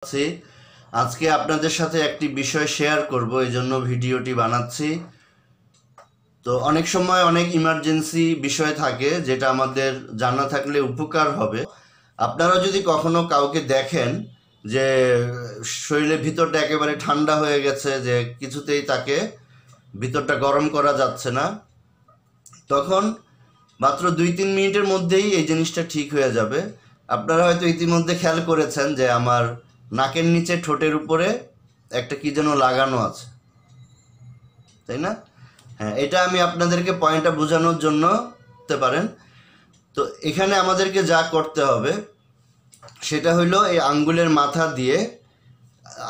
আছি। আজকে আপনাদের সাথে একটি বিষয় শেয়ার করব, এই জন্য ভিডিওটি বানাচ্ছি। তো অনেক সময় অনেক ইমার্জেন্সি বিষয় থাকে যেটা আমাদের জানা থাকলে উপকার হবে। আপনারা যদি কখনো কাউকে দেখেন যে শরীরের ভিতরটা একেবারে ঠান্ডা হয়ে গেছে, যে কিছুতেই তাকে ভিতরটা গরম করা যাচ্ছে না, তখন মাত্র 2-3 মিনিটের মধ্যেই এই জিনিসটা ঠিক হয়ে যাবে। আপনারা হয়তো ইতিমধ্যে খেয়াল করেছেন যে আমার নাকের নিচে ঠোঁটের উপরে একটা কি যেন লাগানো আছে, তাই না? হ্যাঁ, এটা আমি আপনাদেরকে পয়েন্টটা বোঝানোর জন্য করতে পারেন। তো এখানে আমাদেরকে যা করতে হবে সেটা হইলো এই আঙ্গুলের মাথা দিয়ে,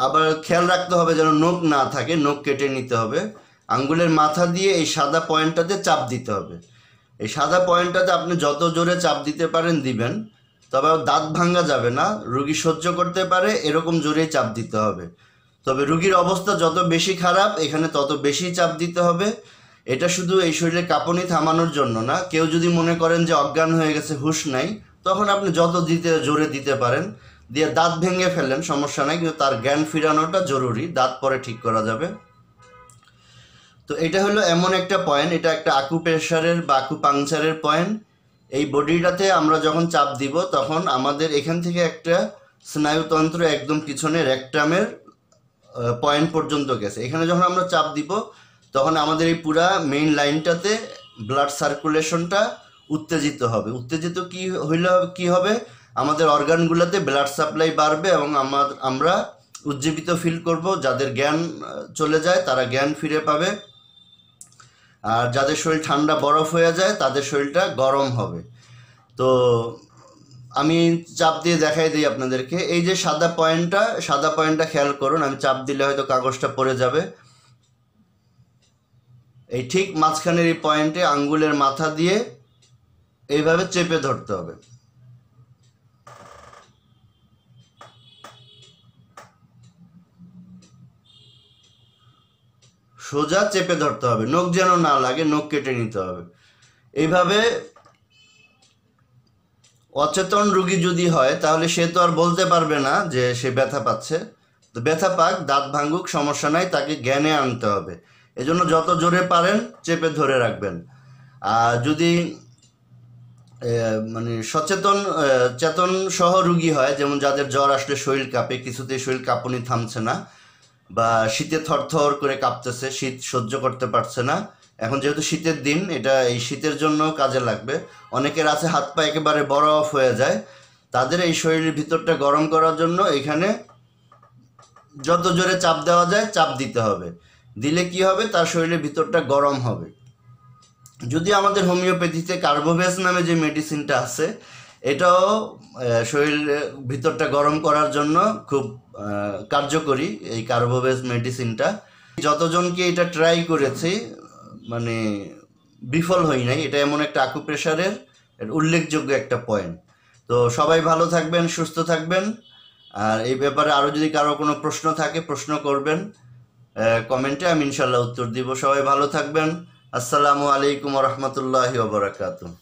আবার খেয়াল রাখতে হবে যেন নখ না থাকে, নখ কেটে নিতে হবে। আঙ্গুলের মাথা দিয়ে এই সাদা পয়েন্টটাতে চাপ দিতে হবে। এই সাদা পয়েন্টটাতে আপনি যত জোরে চাপ দিতে পারেন দিবেন, তবে দাঁত ভাঙা যাবে না। রুগী সহ্য করতে পারে এরকম জোরেই চাপ দিতে হবে। তবে রুগীর অবস্থা যত বেশি খারাপ এখানে তত বেশি চাপ দিতে হবে। এটা শুধু এই শরীরে কাঁপুনি থামানোর জন্য না, কেউ যদি মনে করেন যে অজ্ঞান হয়ে গেছে, হুঁশ নাই, তখন আপনি যত জোরে দিতে পারেন দিয়ে দাঁত ভেঙে ফেলেন, সমস্যা নাই, কিন্তু তার জ্ঞান ফিরানোটা জরুরি, দাঁত পরে ঠিক করা যাবে। তো এটা হলো এমন একটা পয়েন্ট, এটা একটা আকুপ্রেশারের বা আকুপাংচারের পয়েন্ট। এই বডিটাতে আমরা যখন চাপ দিব তখন আমাদের এখান থেকে একটা স্নায়ুতন্ত্র একদম পিছনে রেকটামের পয়েন্ট পর্যন্ত গেছে। এখানে যখন আমরা চাপ দিব তখন আমাদের এই পুরা মেইন লাইনটাতে ব্লাড সার্কুলেশনটা উত্তেজিত হবে। উত্তেজিত কি হবে, আমাদের অর্গানগুলোতে ব্লাড সাপ্লাই বাড়বে এবং আমরা উজ্জীবিত ফিল করব। যাদের জ্ঞান চলে যায় তারা জ্ঞান ফিরে পাবে, আর যাদের শরীর ঠান্ডা বরফ হয়ে যায় তাদের শরীরটা গরম হবে। তো আমি চাপ দিয়ে দেখাই দিই আপনাদেরকে। এই যে সাদা পয়েন্টটা খেয়াল করুন, আমি চাপ দিলে হয়তো কাগজটা পড়ে যাবে। এই ঠিক মাঝখানের এই পয়েন্টে আঙ্গুলের মাথা দিয়ে এইভাবে চেপে ধরতে হবে। সোজা চেপে ধরতে হবে, নখ যেন না লাগে, নখ কেটে নিতে হবে। এইভাবে অচেতন রুগী যদি হয় তাহলে সে তো আর বলতে পারবে না যে সে ব্যথা পাচ্ছে। তো ব্যথা পাক, দাঁত ভাঙুক, সমস্যা নাই, তাকে জ্ঞানে আনতে হবে। এজন্য যত জোরে পারেন চেপে ধরে রাখবেন। আর যদি মানে চেতন সহ রুগী হয়, যেমন যাদের জ্বর আসলে শরীর কাঁপে, কিছুতেই শরীর কাঁপুনি থামছে না, বা শীতে থরথর করে কাঁপতেছে, শীত সহ্য করতে পারছে না, এখন যেহেতু শীতের দিন, এটা এই শীতের জন্য কাজে লাগবে। অনেকের আছে হাত পা একেবারে বরফ হয়ে যায়, তাদের এই শরীরের ভিতরটা গরম করার জন্য এখানে যত জোরে চাপ দেওয়া যায় চাপ দিতে হবে। দিলে কি হবে, তার শরীরের ভিতরটা গরম হবে। যদি আমাদের হোমিওপ্যাথিতে কার্বোভেজ নামে যে মেডিসিনটা আছে, এটাও শরীরের ভিতরটা গরম করার জন্য খুব কার্যকরী। এই কার্বোভেজ মেডিসিনটা যতজনকে এটা ট্রাই করেছি, মানে বিফল হই নাই। এটা এমন একটা আকুপ্রেশারের উল্লেখযোগ্য একটা পয়েন্ট। তো সবাই ভালো থাকবেন, সুস্থ থাকবেন। আর এই ব্যাপারে আরও যদি কারো কোনো প্রশ্ন থাকে প্রশ্ন করবেন কমেন্টে, আমি ইনশাল্লাহ উত্তর দিব। সবাই ভালো থাকবেন। আসসালামু আলাইকুম ওয়া রাহমাতুল্লাহি ওয়া বারাকাতুহু।